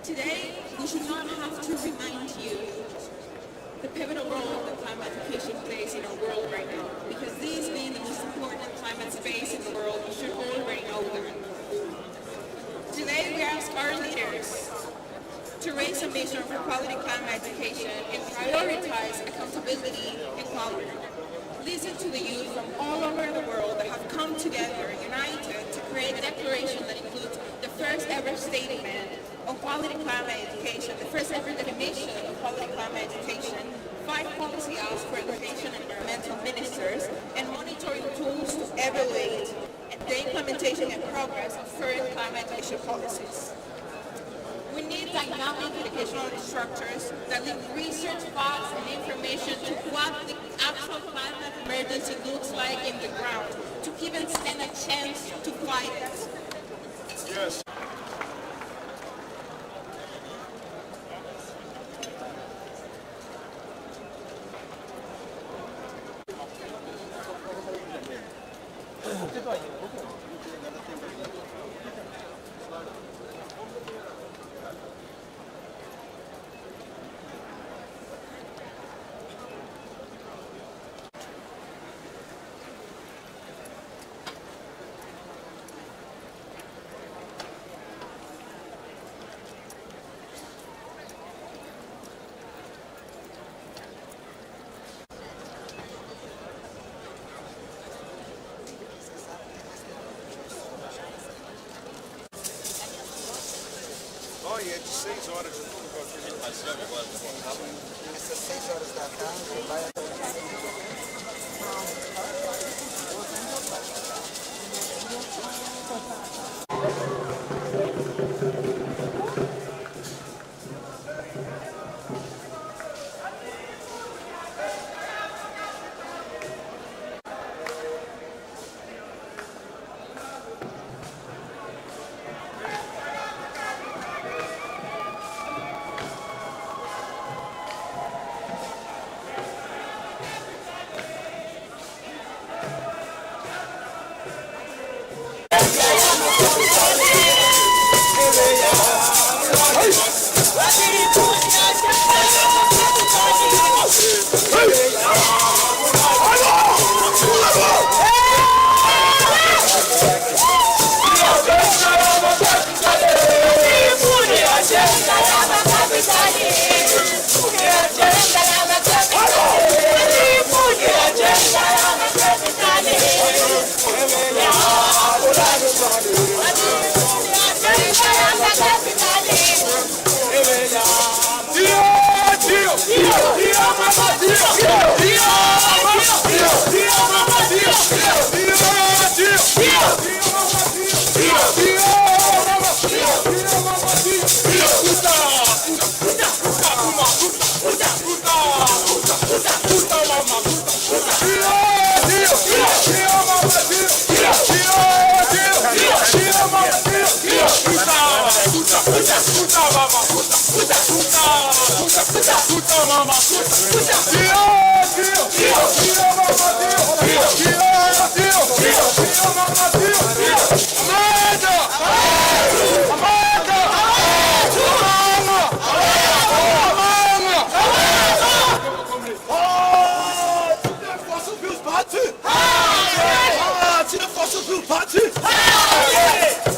Today, we should not have to remind you the pivotal role that climate education plays in our world right now, because these being the most important climate space in the world, you should already know them. Today, we ask our leaders to raise a mission for quality climate education and prioritize accountability and quality. Listen to the youth from all over the world that have come together, united, to create a declaration that includes the first ever statement on quality climate education, the first ever definition of quality climate education, 5 policy asks for education and environmental ministers, and monitoring tools to evaluate the implementation and progress of current climate education policies. We need dynamic educational structures that link research, facts, and information to what the actual climate emergency looks like in the ground, to even stand a chance to fight it. Yes. É de 6 horas. Essas 6 horas da tarde vai até Yeah.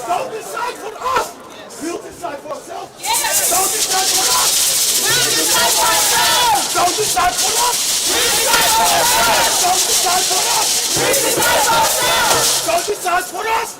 Don't decide for us. We'll decide for ourselves. Don't decide for us. Don't decide for us. Don't decide for us. Don't decide for us.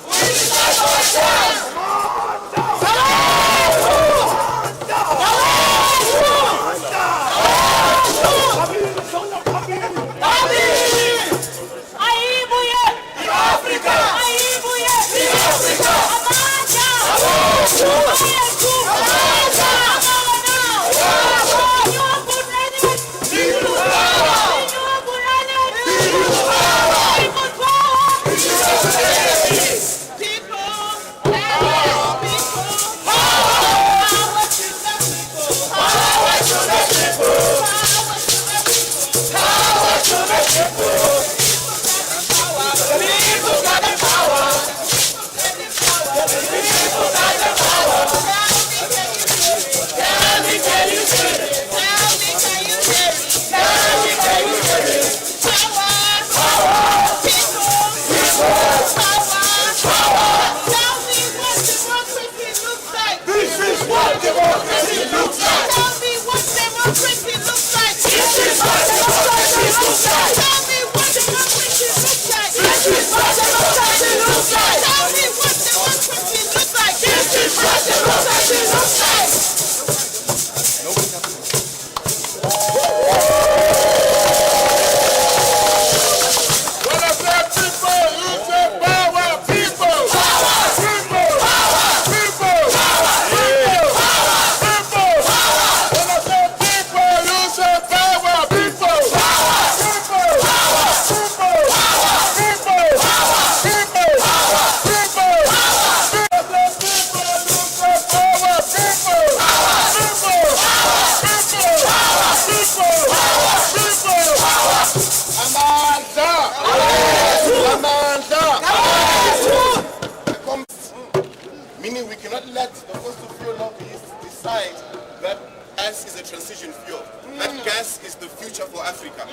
Meaning we cannot let the fossil fuel lobbyists decide that gas is a transition fuel. That gas is the future for Africa.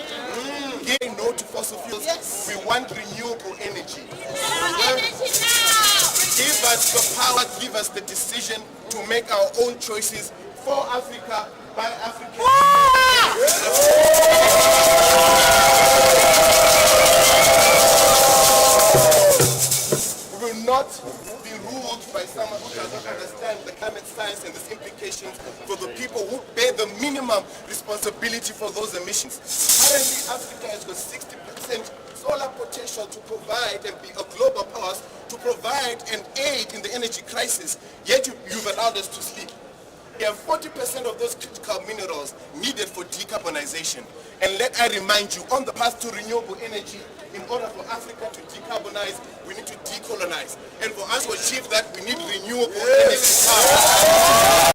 Saying no to fossil fuels. Yes. We want renewable energy. Give us the power, give us the decision to make our own choices for Africa, by Africa. We will not be ruled by someone who doesn't understand the climate science and its implications for the people who bear the minimum responsibility for those emissions. Currently, Africa has got 60% solar potential to provide and be a global power to provide and aid in the energy crisis, yet you've allowed us to sleep. We have 40% of those critical minerals needed for decarbonization. And let I remind you, on the path to renewable energy, in order for Africa to decarbonize, we need to decolonize. And for us to achieve that, we need renewable energy power.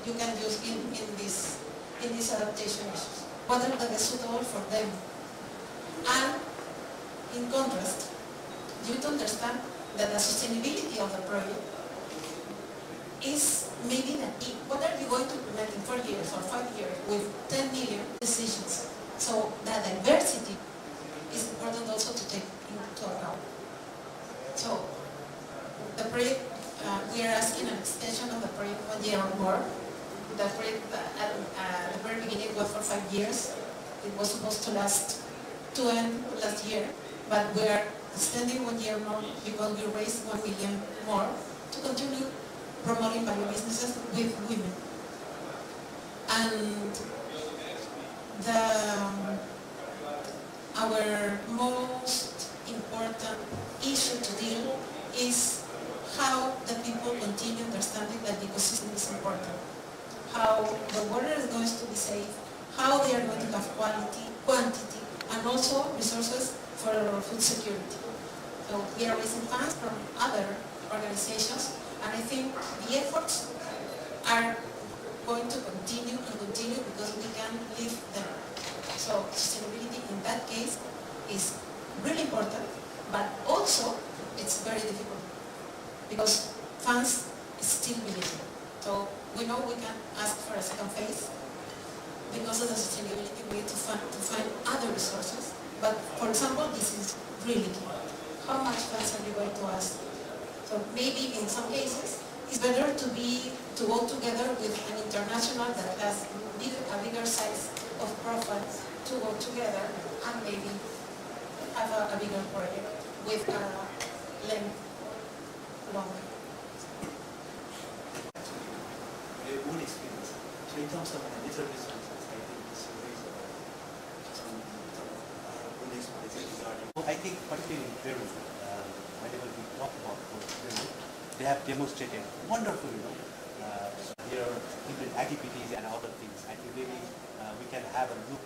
you can use in these adaptation issues, whether that is suitable for them. And in contrast, you need to understand that the sustainability of the project is maybe the key. What are you going to implement in 4 years or 5 years with 10 million decisions? So the diversity is important also to take into account. So the project, we are asking an extension of the project 1 year or more. The project at the very beginning was for 5 years. It was supposed to last to end last year, but we are extending 1 year more because we raised 1 million more to continue promoting bio businesses with women. And our most important issue to deal is how the people continue understanding that the ecosystem is important, how the water is going to be safe, how they are going to have quality, quantity, and also resources for food security. So we are raising funds from other organizations, and I think the efforts are going to continue because we can live there. So sustainability in that case is really important, but also it's very difficult because funds is still limited. So we know we can ask for a second phase. Because of the sustainability, we need to find other resources. But for example, this is really key. How much funds are you going to ask? So maybe in some cases, it's better to go together with an international that has a bigger size of profiles to go together and maybe have a bigger project with a length longer. Own experience. So in terms of natural resources, I think this is some own experience regarding. I think particularly in Peru, whenever we talk about Peru, they have demonstrated wonderful, their different activities and other things. I think maybe we can have a look,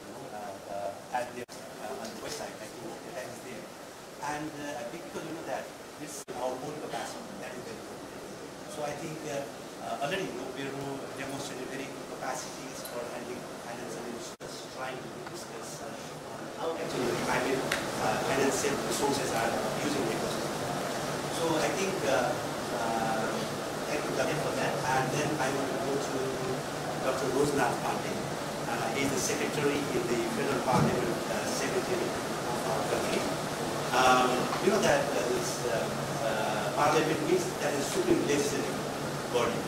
at their on the website. I think that is there, and I think because that this is our own capacity. That is very important. So I think. Already, Peru demonstrated very good capacities for handling financial issues, trying to discuss how actually private financial resources are using the ecosystem. So I think thank you Gagan for that. And then I want to go to Dr. Rosnath Pandey. He is the secretary in the Federal Parliament, secretary of our country. You know that this parliament means that is supreme legislative body.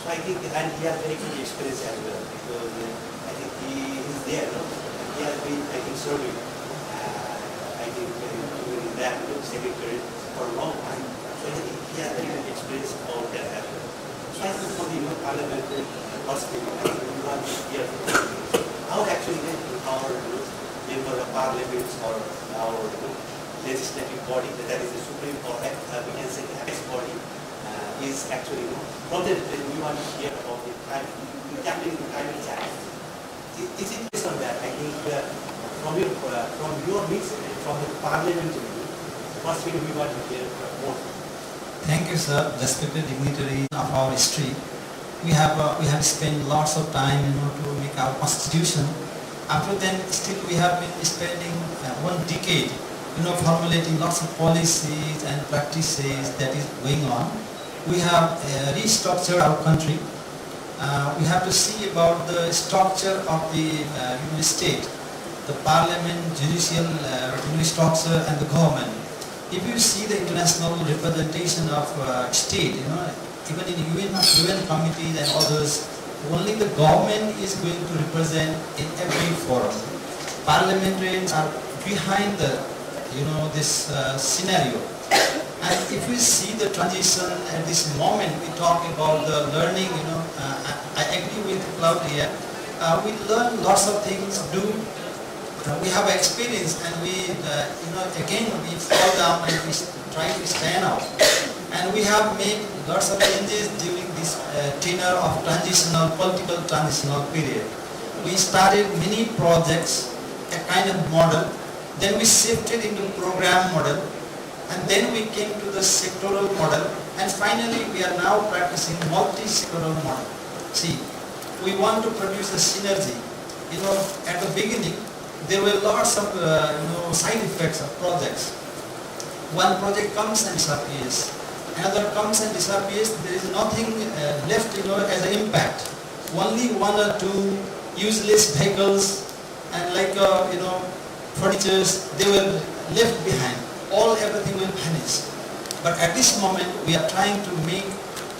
So I think, and he has very good experience as well, because I think he is there, he has been, I think, serving, I think, in that secretary for a long time. So I think he has very good experience over there as well. So I think for the parliament perspective, I think we want to hear how actually our member of parliaments or our legislative body, that is the supreme, or we can say the highest body, is actually content that we want to hear about the tackling the climate challenge. Is it based on that? I think from your means, from the parliament, first we want to hear more. Thank you, sir. Respected dignitary of our history. We have spent lots of time, to make our constitution. After then, still we have been spending 1 decade, formulating lots of policies and practices that is going on. We have restructured our country. We have to see about the structure of the state. the parliament, judicial structure, and the government. If you see the international representation of state, even in UN committees and others, only the government is going to represent in every forum. Parliamentarians are behind this scenario. And if we see the transition at this moment, we talk about the learning, I agree with Claudia. We learn lots of things, we have experience, and we, again, we fall down and we try to stand up. And we have made lots of changes during this tenure of political transitional period. We started many projects, a kind of model, then we shifted into program model, and then we came to the sectoral model, and finally we are now practicing multi-sectoral model. See, we want to produce a synergy. At the beginning, there were lots of side effects of projects. One project comes and disappears, another comes and disappears. There is nothing left, as an impact. Only one or two useless vehicles and furnitures, they were left behind. Everything will vanish. But at this moment, we are trying to make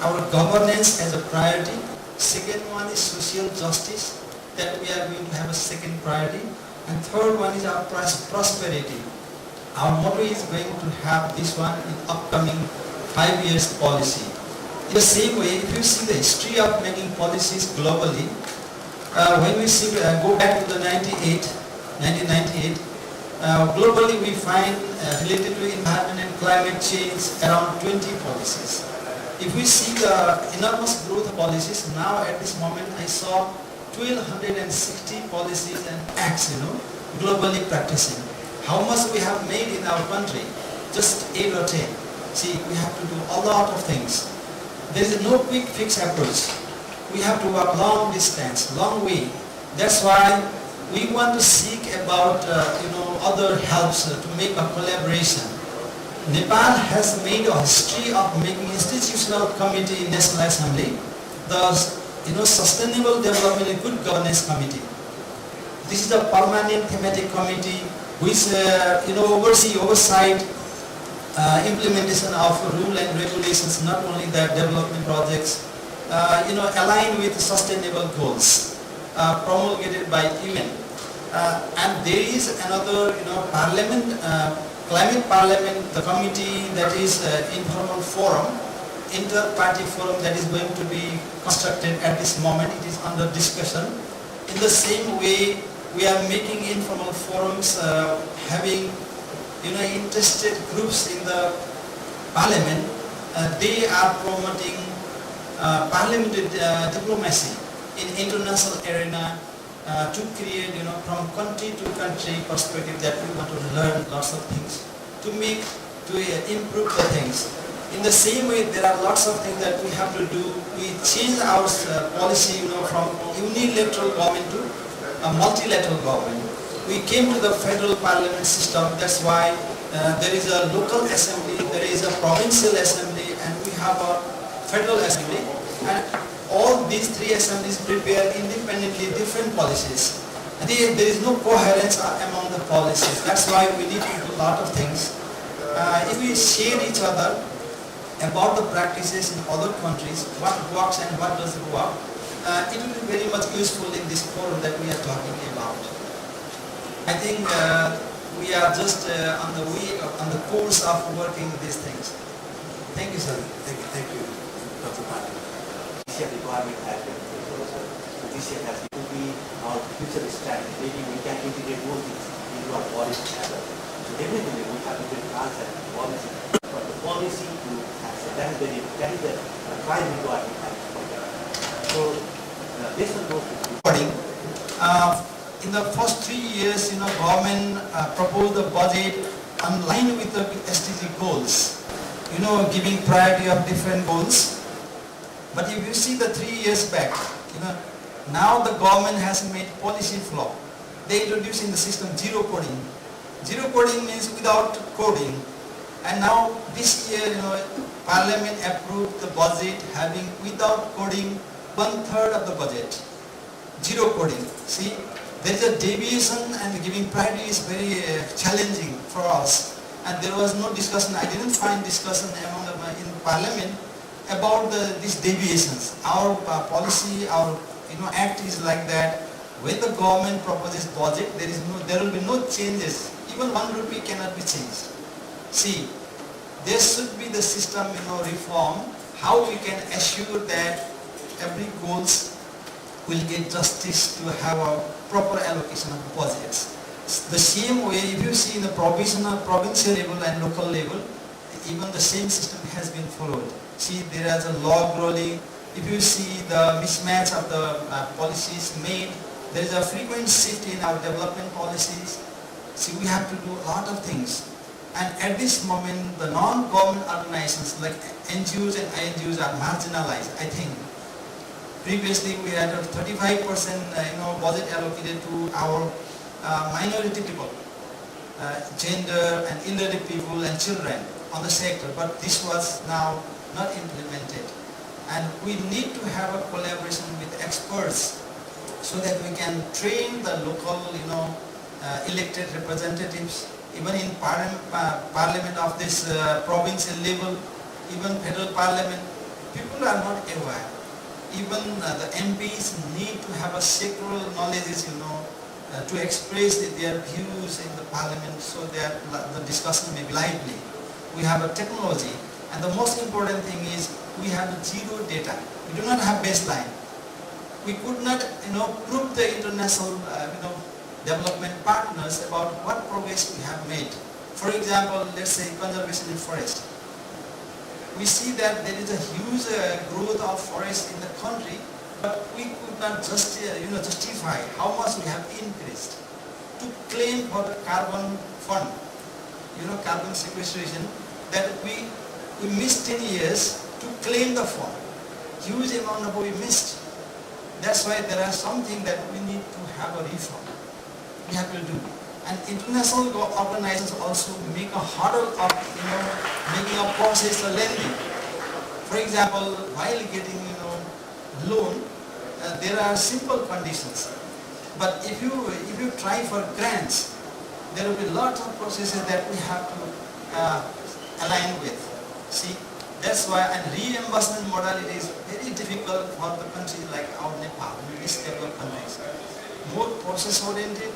our governance as a priority. Second one is social justice, that we are going to have a second priority. And third one is our prosperity. Our motto is going to have this one in upcoming 5 years policy. In the same way, if you see the history of making policies globally, when we go back to the 1998, globally we find related to environment and climate change around 20 policies. If we see the enormous growth of policies, now at this moment I saw 1,260 policies and acts, globally practicing. How much we have made in our country? Just 8 or 10. See, we have to do a lot of things. There is no quick fix approach. We have to walk long distance, long way. That's why we want to seek about other helps to make a collaboration. Nepal has made a history of making institutional committee in National Assembly, the Sustainable Development and Good Governance Committee. This is a permanent thematic committee which oversight implementation of rule and regulations, not only that development projects, aligned with sustainable goals promulgated by UN. And there is another, climate parliament, the committee that is informal forum, inter-party forum that is going to be constructed at this moment. It is under discussion. In the same way, we are making informal forums, having interested groups in the parliament. They are promoting parliamentary diplomacy in international arena to create, from country to country perspective, that we want to learn lots of things to improve the things. In the same way, there are lots of things that we have to do. We change our policy, from unilateral government to a multilateral government. We came to the federal parliament system. That's why there is a local assembly, there is a provincial assembly, and we have a federal assembly. And all these three assemblies prepare independently different policies. There is no coherence among the policies. That's why we need to do a lot of things. If we share each other about the practices in other countries, what works and what doesn't work, it will be very much useful in this forum that we are talking about. I think we are just on the course of working these things. Thank you, sir. Thank you, Dr. Patil. This year requirement has been fulfilled. So this year has to be our future strategy. Maybe we can integrate more things into our policy together. So definitely we have to build concept and policy, but the policy to accept, that is the prime requirement. So based on those in the first 3 years, government proposed the budget aligned with the SDG goals, giving priority of different goals. But if you see the 3 years back, now the government has made policy flaw. They introduced in the system zero coding. Zero coding means without coding. And now this year, Parliament approved the budget having without coding 1/3 of the budget. Zero coding. See, there is a deviation and giving priority is very challenging for us. And there was no discussion, I didn't find discussion among in Parliament about these deviations. Our policy, our act is like that. When the government proposes budget, there will be no changes. Even 1 rupee cannot be changed. See, there should be the system reform, how we can assure that every goals will get justice to have a proper allocation of budgets. The same way, if you see in the provincial level and local level, even the same system has been followed. See, there is a log rolling. If you see the mismatch of the policies made, there is a frequent shift in our development policies. See, we have to do a lot of things. And at this moment, the non-government organizations like NGOs and INGOs are marginalized, I think. Previously, we had a 35% budget allocated to our minority people, gender and elderly people and children on the sector, but this was now not implemented. And we need to have a collaboration with experts so that we can train the local, elected representatives, even in parliament of this provincial level, even federal parliament. People are not aware. Even the MPs need to have a sectoral knowledge, to express their views in the parliament so that the discussion may be lively. We have a technology, and the most important thing is we have zero data. We do not have baseline. We could not, prove the international, development partners about what progress we have made. For example, let's say conservation in forest. We see that there is a huge growth of forest in the country, but we could not justify how much we have increased. To claim for the carbon fund, carbon sequestration, that we missed 10 years to claim the fund. Huge amount of we missed. That's why there are something that we need to have a reform. We have to do. And international organizations also make a hurdle of making a process lengthy. For example, while getting loan, there are simple conditions. But if you try for grants, there will be lots of processes that we have to align with. See, that's why and reimbursement modality is very difficult for the countries like our Nepal, least developed countries. More process oriented.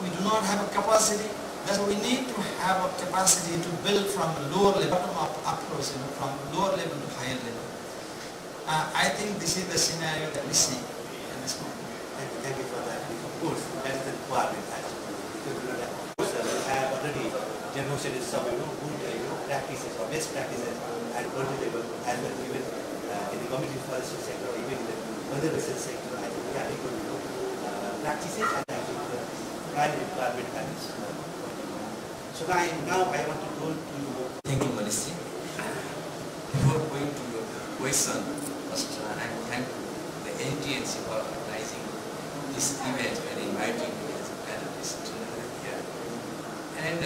We do not have a capacity. That's why we need to have a capacity to build from lower level, bottom-up approach, from lower level to higher level. I think this is the scenario that we see in this moment. Thank you for that. Of course, that's the requirement actually. Because we have already demonstrated some good practices or best practices at country level as well even in the community forestry sector or even in the conservation sector. I think we have good practices and actually private requirement patterns. So now I want to go to... Thank you, Manishi. Before going to your question, first I thank the NTNC for organizing this event and inviting me as a panelist here. And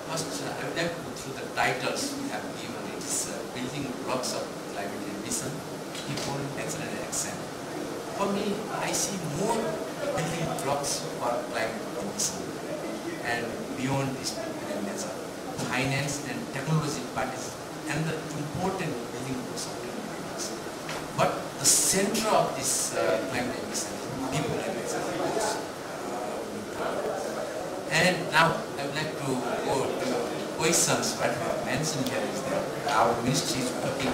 first I would like to go through the titles we have given. It is Building Blocks of Climate Ambition, People, Nature and Action. For me, I see more building blocks for climate ambition. And beyond this people and nature, finance and technology parties and the important building blocks of climate ambition. But the center of this climate ambition is people and nature. And now I would like to go to questions. What we have mentioned here is that our ministry is working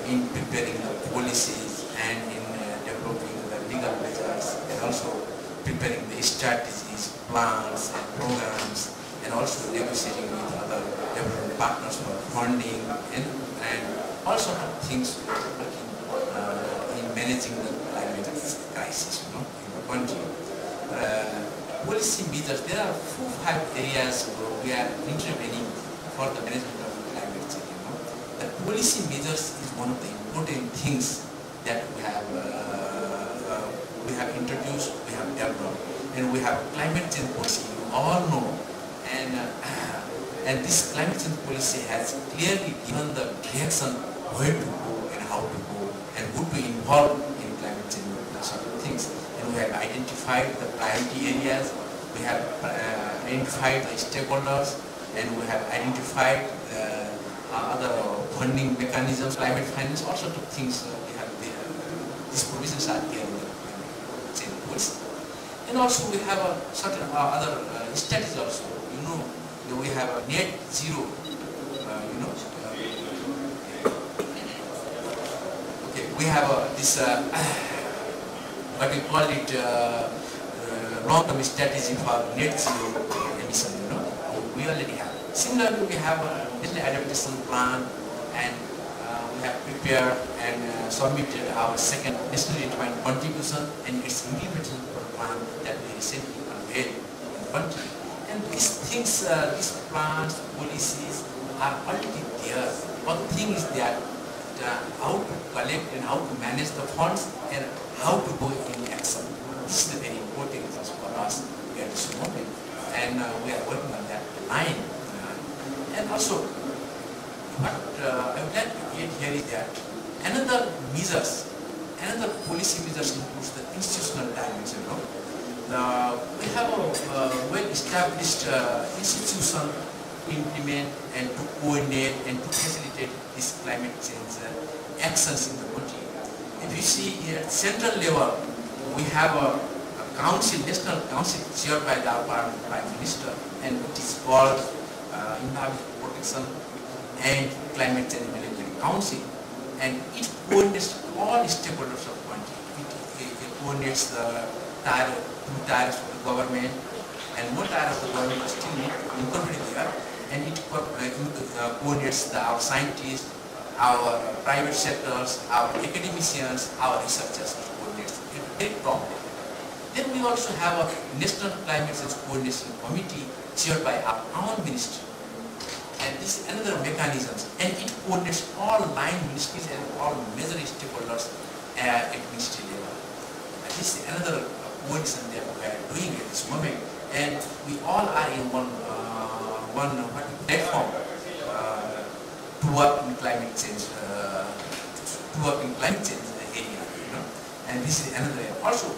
in preparing the policies and in developing the legal measures and also preparing the strategies, plans and programs and also negotiating with other development partners for funding and all sorts of things working in managing the climate crisis in the country. Policy measures, there are 4-5 areas where we are intervening for the management of climate change. The policy measures is one of the important things that we have introduced, we have developed, and we have climate change policy. You all know, and this climate change policy has clearly given the direction where to go and how to go and who to involve in climate change sort of things. And we have identified the priority areas, we have identified the stakeholders, and we have identified other funding mechanisms, climate finance, all sorts of things we have there. These provisions are there in the climate change policy. And also we have a certain other strategies also. We have a net zero, okay, we have this, what we call it, long-term strategy for net zero emission, we already have. Similarly, we have a national adaptation plan, and we have prepared and submitted our second nationally defined contribution and its implementation plan that we recently unveiled in the country. And these things, these plans, policies are already there. One thing is that how to collect and how to manage the funds and how to go in action. This is a very important thing for us at this moment, and we are working on that line. And also, what I would like to get here is that another policy measures includes the institutional dimension. We have a well-established institution to implement and to coordinate and to facilitate this climate change actions in the country. If you see here at central level, we have a council, national council chaired by our Prime Minister, and it is called Environment Protection and Climate Change Management Council, and it coordinates all stakeholders of the country. It coordinates the two tiers of the government, and one tier of the government is still incorporated there, and it coordinates our scientists, our private sectors, our academicians, our researchers. It coordinates very properly. Then we also have a National Climate Change Coordination Committee chaired by our own ministry. And this is another mechanism, and it coordinates all line ministries and all major stakeholders at ministry level. And this is another coordination that we are doing at this moment, and we all are in one platform to work in climate change, area, And this is another area. Also,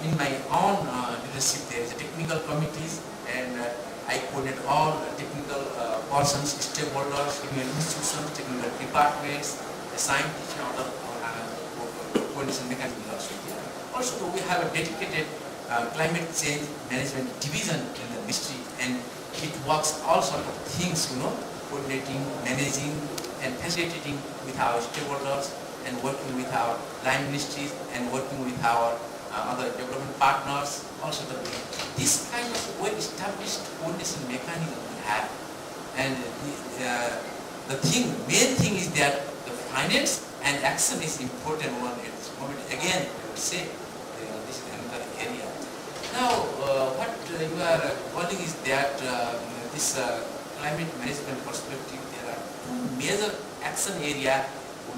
in my own leadership, there is a technical committees, and I coordinate all technical persons, stakeholders, institutions, technical departments, the scientists, and other coordination mechanisms also there. Also, we have a dedicated climate change management division in the ministry, and it works all sorts of things, coordinating, managing, and facilitating with our stakeholders, and working with our line ministries, and working with our other development partners, also this kind of well-established coordination mechanism we have. And the main thing is that the finance and action is important one at this moment. Again, I would say this is another area. Now, what you are calling is that this climate management perspective, there are two major action areas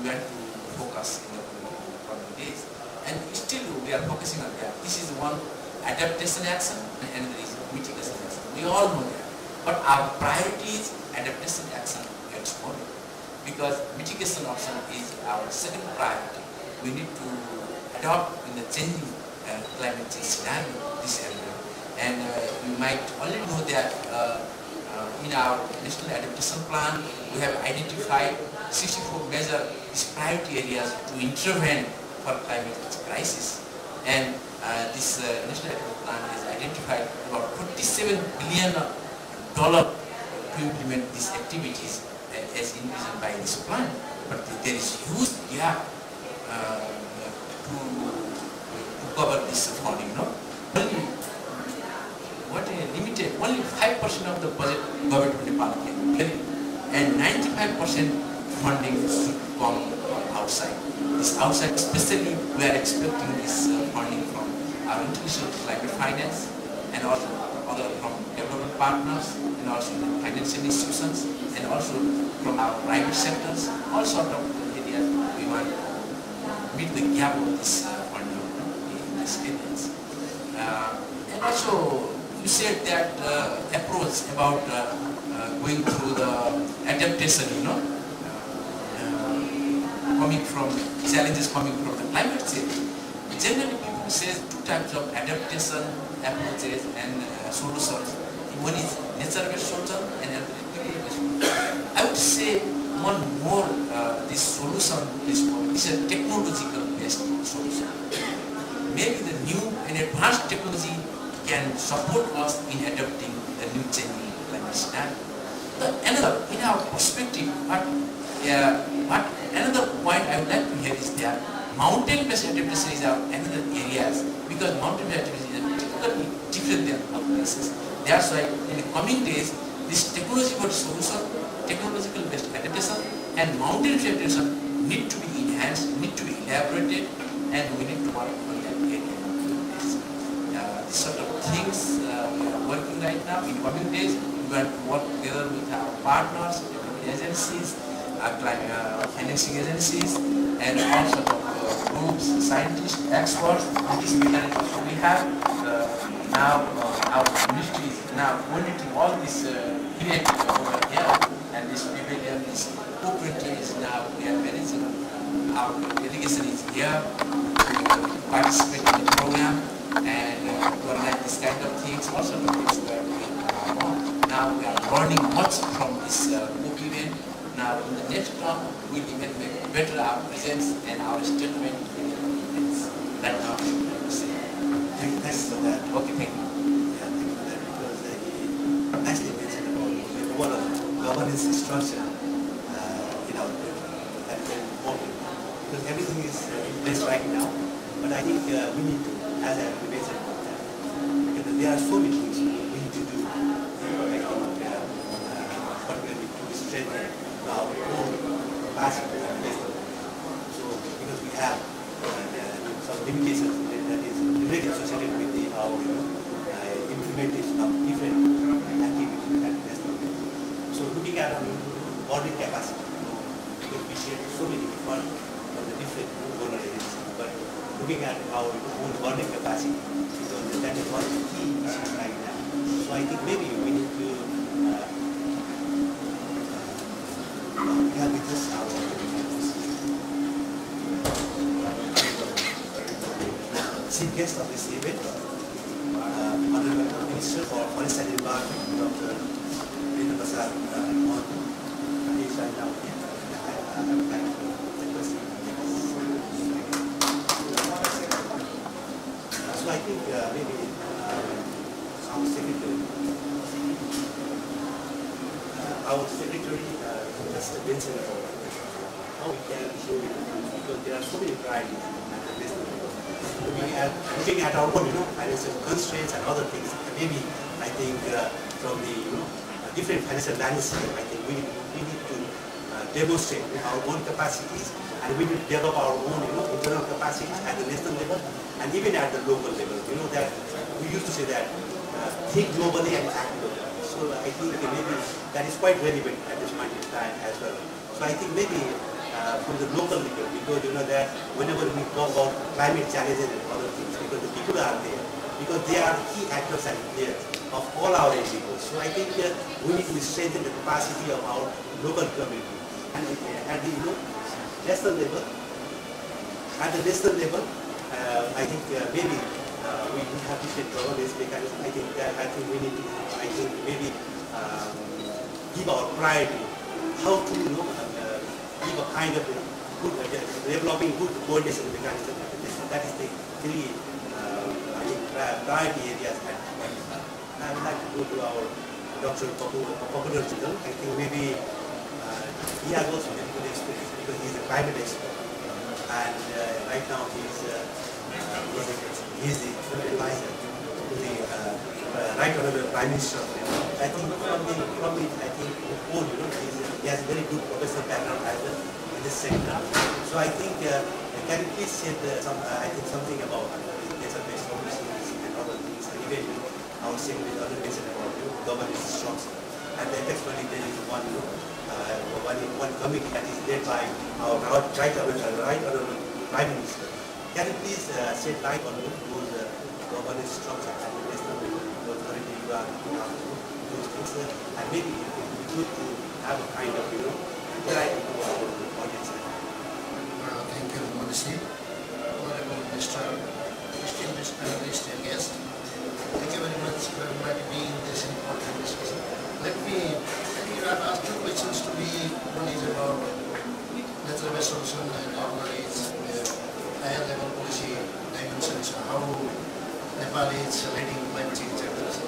we want to focus in the coming days. And still we are focusing on that. This is one adaptation action and there is mitigation action. We all know that. But our priority is adaptation action at this moment, because mitigation action is our second priority. We need to adapt in the changing climate change scenario, this area. And you might already know that in our national adaptation plan, we have identified 64 major priority areas to intervene for climate crisis, and this national adaptation plan has identified about $47 billion to implement these activities as envisioned by this plan. But there is huge gap to cover this funding. Only 5% of the budget government of Nepal can carry, and 95% funding should come outside. This outside, especially we are expecting this funding from our international climate finance, and also other from development partners, and also the financial institutions, and also from our private sectors. All sorts of areas we want to meet the gap of this funding in these areas. And also, you said that approach about going through the adaptation, coming from challenges coming from the climate change. Generally, people say 2 types of adaptation approaches and solutions. One is nature-based solution and another is technology-based solution. I would say one more this solution is a technological-based solution. Maybe the new and advanced technology can support us in adapting the new changing climate scenario. Another, in our perspective, another point I would like to hear is that mountain-based adaptation is another areas, because mountain-based adaptation is totally different than other places. That's why in the coming days, this technological-based solution, technological-based adaptation, and mountain-based adaptation need to be enhanced, need to be elaborated, and we need to work on that area. These sort of things we are working right now. In coming days, we are to work together with our partners, agencies, financing agencies, and all sorts of groups, scientists, experts, and this mechanism. So we have now our ministry is now monitoring all this event over here, and this pavilion, this COP28 is now, we are managing, our delegation is here to participate in the program and to organize this kind of things, also the things where we are now we are learning much from this COP event. Now in the next term, we will even make better our presence and our statement in the events. Right now, I would say. Thanks for that. Okay, thank you. Yeah, thank you for that, because he nicely mentioned about the role of governance structure in our country. That's very important, because everything is in place right now. But I think we need to, as I mentioned about that, because there are so many things we need to do. I think, particularly to strengthen our own capacity. So, because we have some limitations that is directly associated with our implementation of different activities at national level. So looking at our body capacity, because we share so many different from the different donor agencies, but looking at our own body capacity, because that is one of the key issues right now. So I think maybe we need to have with us our chief guest of this event, Honorable Minister for Forest and Environment, Dr. Rita Prasad Mohan. He is right now here. I would like to request him. So I think maybe our secretary just mentioned about how we can show it, because there are so many priorities at the business level. Looking at our own, financial constraints and other things. Maybe I think from the different financial landscape, I think we need to demonstrate our own capacities, and we need to develop our own internal capacities at the national level and even at the local level. That we used to say that think globally and act globally. So I think maybe that is quite relevant at this point in time as well. So I think maybe from the local level, because that whenever we talk about climate challenges and other things, because the people are there, because they are key actors and players of all our NGOs. So I think we need to strengthen the capacity of our local community. And at the national level, I think maybe we have different governance mechanisms. I think we need to maybe give our priority how to give a kind of good developing good coordination mechanism. That is the three priority areas. I would like to go to our Dr. Popular Children. I think maybe he has also very good experience because he is a climate expert, and right now he is the advisor to the Right Honorable Prime Minister. I think from it, I think he has very good professional background as well in this sector. So I think can you please say something about nature-based solutions and other things, and even our secretary other mentioned about governance structure, and the effects when there is one committee that is led by our Right Honorable Prime Minister. Can you please shed light on those governance structure at the national level, the authority you are those things, and maybe it would be good to have a kind of interaction to our audience. Thank you, Mr. Honorable Mr. Distinguished panelists and guests. Thank you very much for inviting me in this important discussion. Let me ask two questions to be. One is about natural gas solution and another is higher level policy dimensions, how Nepal is leading climate change actors.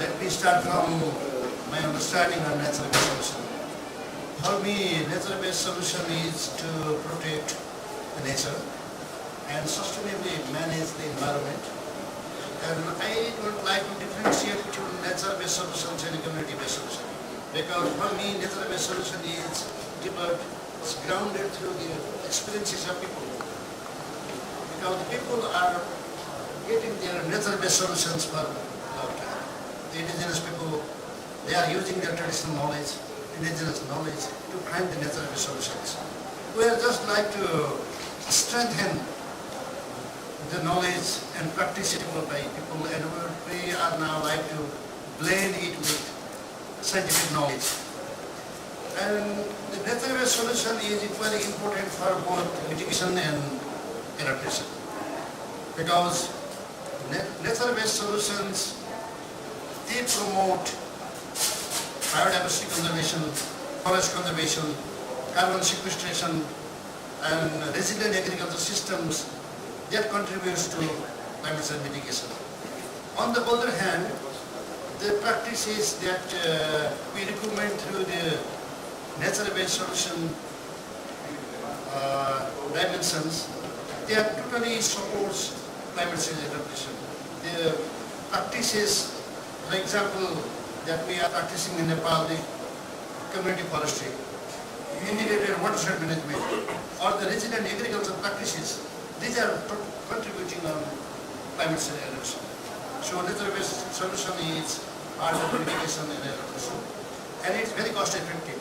Let me start from my understanding of natural gas solution. For me, natural gas solution is to protect the nature and sustainably manage the environment. And I would like to differentiate between natural-based solutions and community-based solutions. Because for me, natural-based solution is developed, it's grounded through the experiences of people. Because the people are getting their natural-based solutions for long time. The indigenous people, they are using their traditional knowledge, indigenous knowledge to find the natural-based solutions. We are just like to strengthen the knowledge and practice it by people, and we are now like to blend it with scientific knowledge. And the natural-based solution is equally important for both mitigation and adaptation, because natural-based solutions, they promote biodiversity conservation, forest conservation, carbon sequestration, and resilient agricultural systems that contributes to climate change mitigation. On the other hand, the practices that we recommend through the natural-based solution dimensions, they are totally supports climate change adaptation. The practices, for example, that we are practicing in Nepal, the community forestry, integrated watershed management, or the resilient agricultural practices, these are contributing on climate change adaptation. So natural-based solution is part of mitigation and adaptation, and it's very cost effective.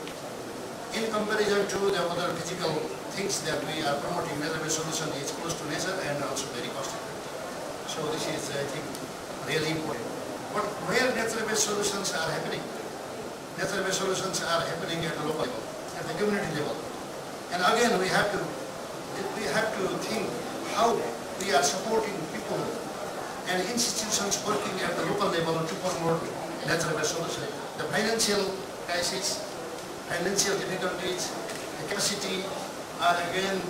In comparison to the other physical things that we are promoting, natural-based solution is close to nature and also very cost effective. So this is, I think, really important. But where natural-based solutions are happening? Natural-based solutions are happening at the local level, at the community level. And again, we have to think how we are supporting people and institutions working at the local level to promote natural-based solutions. The financial crisis, financial difficulties, the capacity are again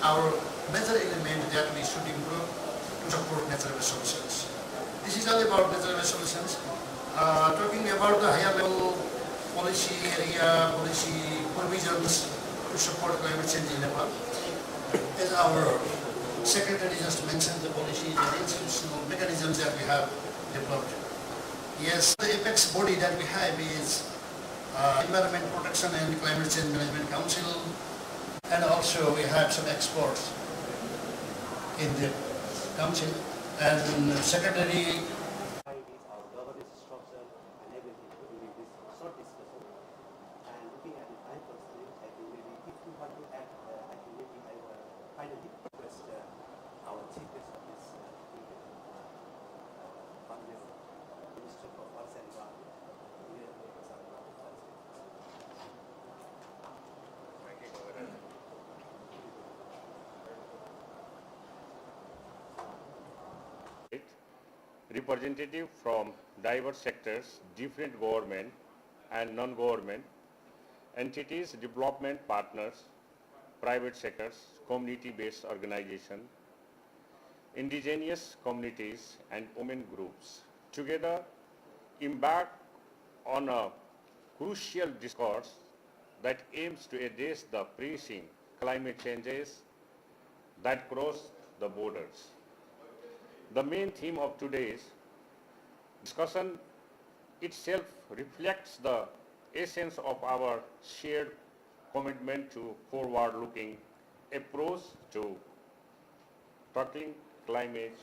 our major element that we should improve to support natural-based solutions. This is all about natural-based solutions. Talking about the higher level policy area, policy provisions to support climate change in Nepal. As our secretary just mentioned, the policies and institutional mechanisms that we have developed. Yes, the apex body that we have is Environment Protection and Climate Change Management Council, and also we have some experts in the council, and secretary. Our governance structure and everything during this short discussion. And looking at the time constraint, I think maybe if you want to add, I think maybe I will finally request our chief guest of this meeting, Honorable Minister for Forest and Environment. Representative from diverse sectors, different government and non-government entities, development partners, private sectors, community-based organizations, indigenous communities and women groups together embark on a crucial discourse that aims to address the pressing climate changes that cross the borders. The main theme of today's discussion itself reflects the essence of our shared commitment to forward-looking approach to tackling climate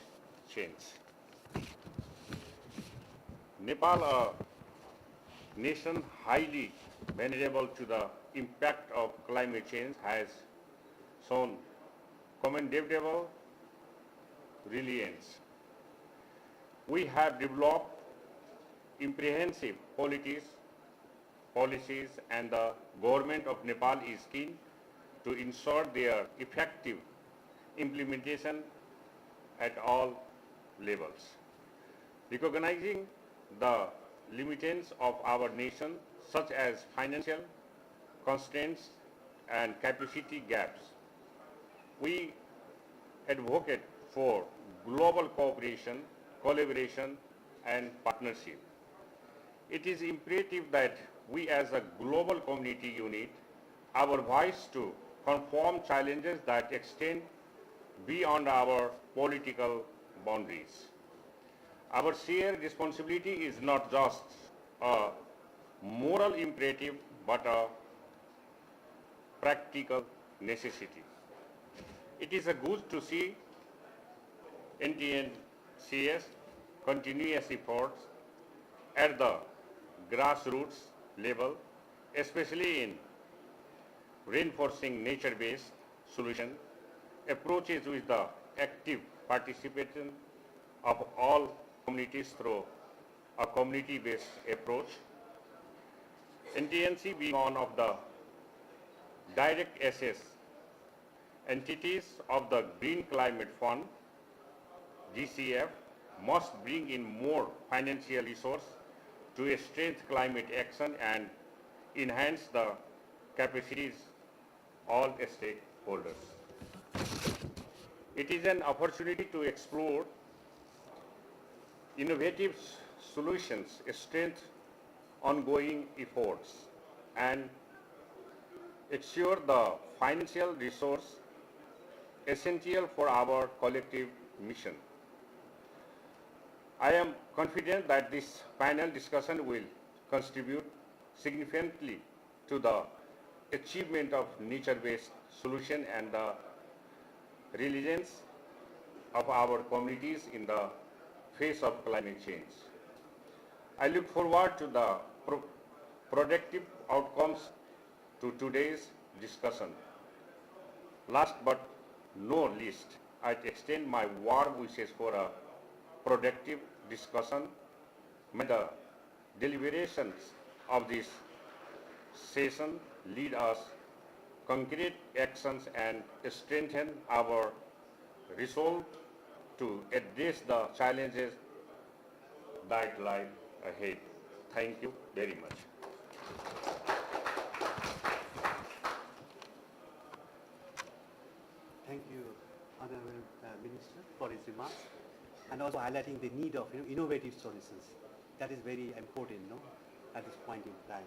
change. Nepal, a nation highly vulnerable to the impact of climate change, has shown commendable resilience. We have developed comprehensive policies, and the government of Nepal is keen to ensure their effective implementation at all levels. Recognizing the limitations of our nation, such as financial constraints and capacity gaps, we advocate for global cooperation, collaboration, and partnership. It is imperative that we as a global community unite our voice to confront challenges that extend beyond our political boundaries. Our shared responsibility is not just a moral imperative but a practical necessity. It is a good to see NTNC's continuous efforts at the grassroots level, especially in reinforcing nature-based solution approaches with the active participation of all communities through a community-based approach. NTNC being one of the direct access entities of the Green Climate Fund, GCF, must bring in more financial resource to strengthen climate action and enhance the capacities of all stakeholders. It is an opportunity to explore innovative solutions, strengthen ongoing efforts, and ensure the financial resource essential for our collective mission. I am confident that this panel discussion will contribute significantly to the achievement of nature-based solution and the resilience of our communities in the face of climate change. I look forward to the productive outcomes to today's discussion. Last but no least, I extend my warm wishes for a productive discussion. May the deliberations of this session lead us concrete actions and strengthen our resolve to address the challenges that lie ahead. Thank you very much. Thank you, Honorable Minister, for his remarks, and also highlighting the need of innovative solutions. That is very important, at this point in time.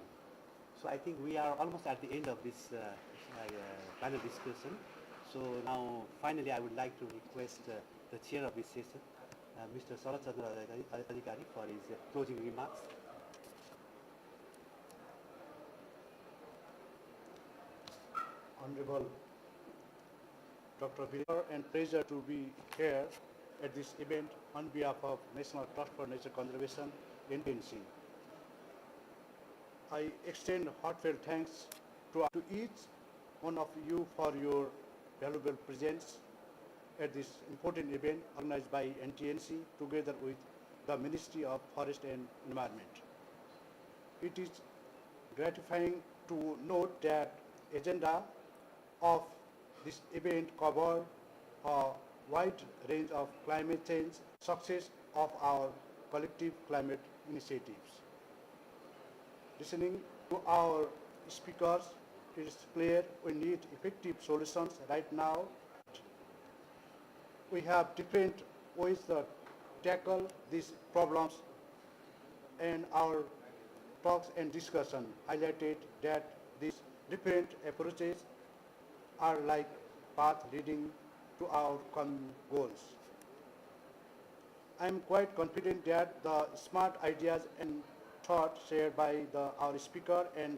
So I think we are almost at the end of this panel discussion. So now, finally, I would like to request the chair of this session, Mr. Sarat Chandra Adhikari, for his closing remarks. Honorable Dr. Bilal, and pleasure to be here at this event on behalf of National Trust for Nature Conservation, NTNC. I extend heartfelt thanks to each one of you for your valuable presence at this important event organized by NTNC together with the Ministry of Forest and Environment. It is gratifying to note that agenda of this event covered a wide range of climate change, success of our collective climate initiatives. Listening to our speakers, it is clear we need effective solutions right now. We have different ways to tackle these problems, and our talks and discussion highlighted that these different approaches are like path leading to our common goals. I am quite confident that the smart ideas and thoughts shared by our speaker and